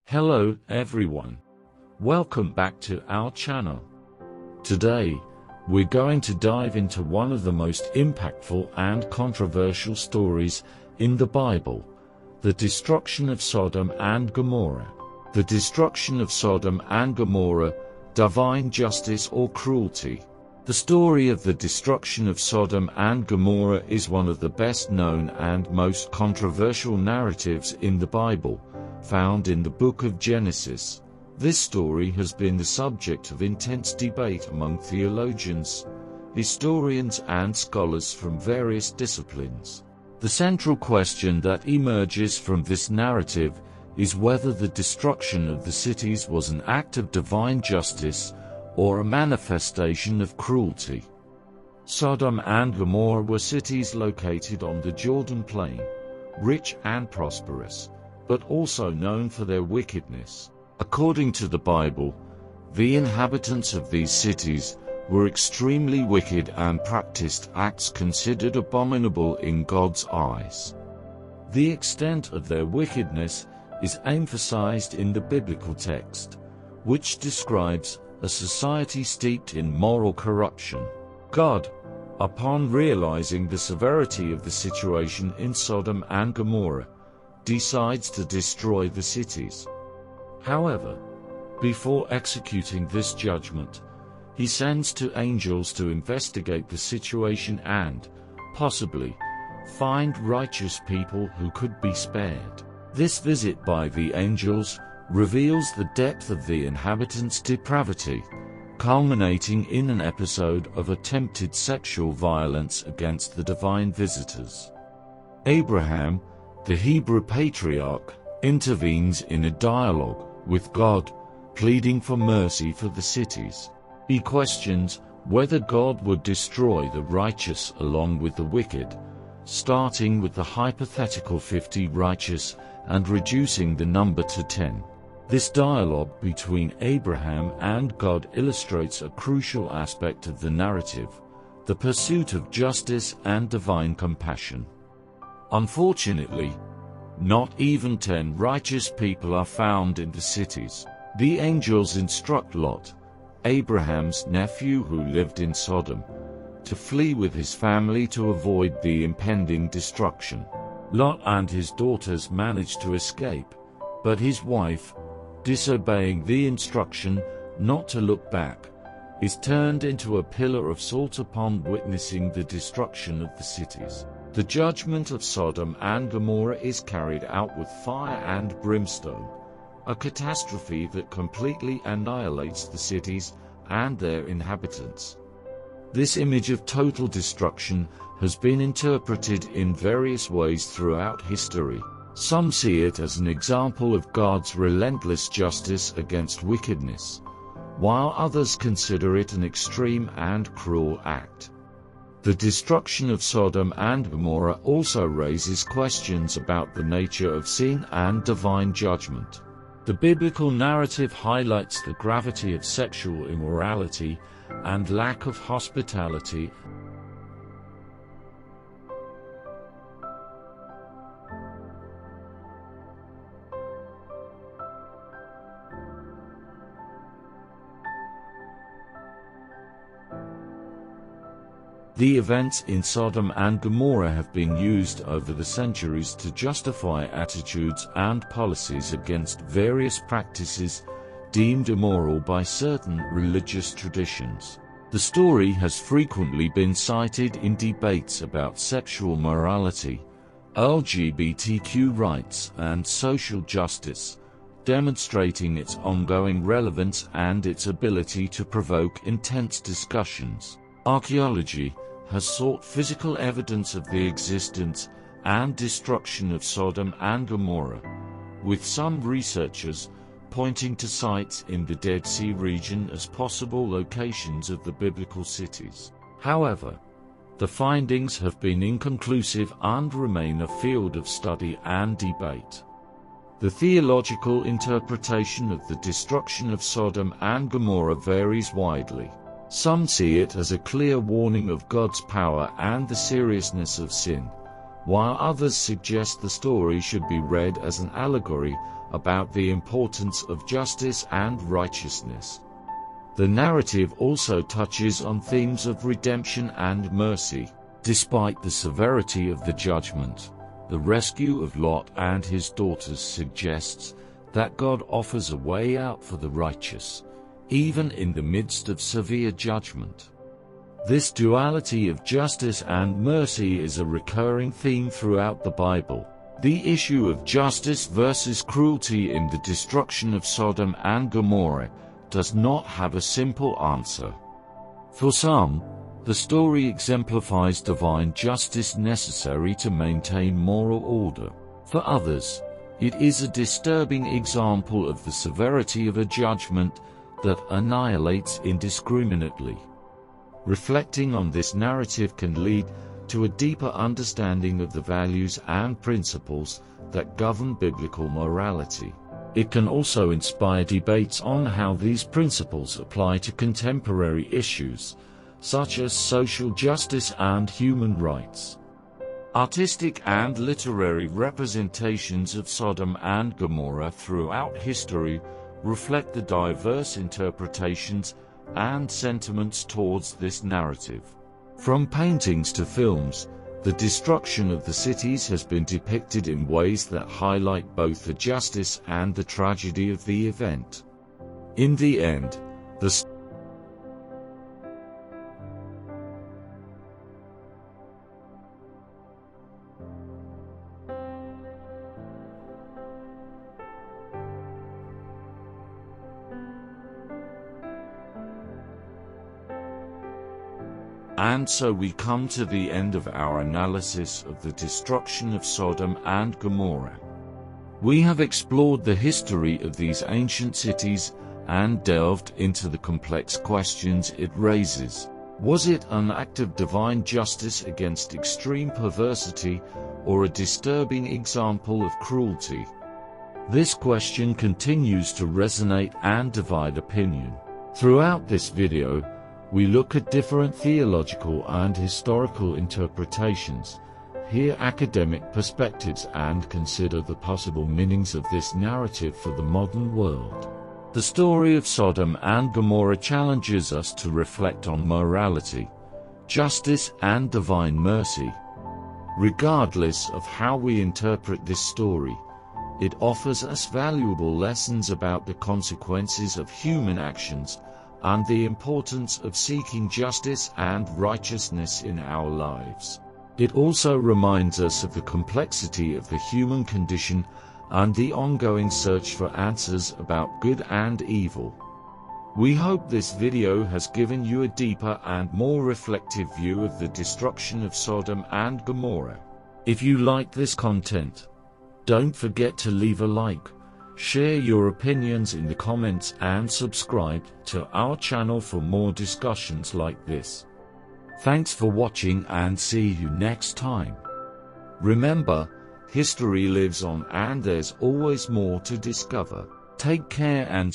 Hello everyone. Welcome back to our channel. Today, we're going to dive into one of the most impactful and controversial stories in the Bible, the destruction of Sodom and Gomorrah. The destruction of Sodom and Gomorrah, divine justice or cruelty. The story of the destruction of Sodom and Gomorrah is one of the best known and most controversial narratives in the Bible, found in the book of Genesis. This story has been the subject of intense debate among theologians, historians and scholars from various disciplines. The central question that emerges from this narrative is whether the destruction of the cities was an act of divine justice or a manifestation of cruelty. Sodom and Gomorrah were cities located on the Jordan Plain, rich and prosperous, but also known for their wickedness. According to the Bible, the inhabitants of these cities were extremely wicked and practiced acts considered abominable in God's eyes. The extent of their wickedness is emphasized in the biblical text, which describes a society steeped in moral corruption. God, upon realizing the severity of the situation in Sodom and Gomorrah, decides to destroy the cities. However, before executing this judgment, he sends two angels to investigate the situation and, possibly, find righteous people who could be spared. This visit by the angels reveals the depth of the inhabitants' depravity, culminating in an episode of attempted sexual violence against the divine visitors. Abraham, the Hebrew patriarch, intervenes in a dialogue with God, pleading for mercy for the cities. He questions whether God would destroy the righteous along with the wicked, starting with the hypothetical 50 righteous and reducing the number to 10. This dialogue between Abraham and God illustrates a crucial aspect of the narrative, the pursuit of justice and divine compassion. Unfortunately, not even 10 righteous people are found in the cities. The angels instruct Lot, Abraham's nephew who lived in Sodom, to flee with his family to avoid the impending destruction. Lot and his daughters manage to escape, but his wife, disobeying the instruction not to look back, is turned into a pillar of salt upon witnessing the destruction of the cities. The judgment of Sodom and Gomorrah is carried out with fire and brimstone, a catastrophe that completely annihilates the cities and their inhabitants. This image of total destruction has been interpreted in various ways throughout history. Some see it as an example of God's relentless justice against wickedness, while others consider it an extreme and cruel act. The destruction of Sodom and Gomorrah also raises questions about the nature of sin and divine judgment. The biblical narrative highlights the gravity of sexual immorality and lack of hospitality. The events in Sodom and Gomorrah have been used over the centuries to justify attitudes and policies against various practices deemed immoral by certain religious traditions. The story has frequently been cited in debates about sexual morality, LGBTQ rights, and social justice, demonstrating its ongoing relevance and its ability to provoke intense discussions. Archaeology has sought physical evidence of the existence and destruction of Sodom and Gomorrah, with some researchers pointing to sites in the Dead Sea region as possible locations of the biblical cities. However, the findings have been inconclusive and remain a field of study and debate. The theological interpretation of the destruction of Sodom and Gomorrah varies widely. Some see it as a clear warning of God's power and the seriousness of sin, while others suggest the story should be read as an allegory about the importance of justice and righteousness. The narrative also touches on themes of redemption and mercy. Despite the severity of the judgment, the rescue of Lot and his daughters suggests that God offers a way out for the righteous, even in the midst of severe judgment. This duality of justice and mercy is a recurring theme throughout the Bible. The issue of justice versus cruelty in the destruction of Sodom and Gomorrah does not have a simple answer. For some, the story exemplifies divine justice necessary to maintain moral order. For others, it is a disturbing example of the severity of a judgment that annihilates indiscriminately. Reflecting on this narrative can lead to a deeper understanding of the values and principles that govern biblical morality. It can also inspire debates on how these principles apply to contemporary issues, such as social justice and human rights. Artistic and literary representations of Sodom and Gomorrah throughout history reflect the diverse interpretations and sentiments towards this narrative. From paintings to films, the destruction of the cities has been depicted in ways that highlight both the justice and the tragedy of the event. In the end, And so we come to the end of our analysis of the destruction of Sodom and Gomorrah. We have explored the history of these ancient cities and delved into the complex questions it raises. Was it an act of divine justice against extreme perversity, or a disturbing example of cruelty? This question continues to resonate and divide opinion. Throughout this video, we look at different theological and historical interpretations, hear academic perspectives, and consider the possible meanings of this narrative for the modern world. The story of Sodom and Gomorrah challenges us to reflect on morality, justice, and divine mercy. Regardless of how we interpret this story, it offers us valuable lessons about the consequences of human actions and the importance of seeking justice and righteousness in our lives. It also reminds us of the complexity of the human condition and the ongoing search for answers about good and evil. We hope this video has given you a deeper and more reflective view of the destruction of Sodom and Gomorrah. If you like this content, don't forget to leave a like, share your opinions in the comments, and subscribe to our channel for more discussions like this. Thanks for watching, and see you next time. Remember, history lives on and there's always more to discover. Take care and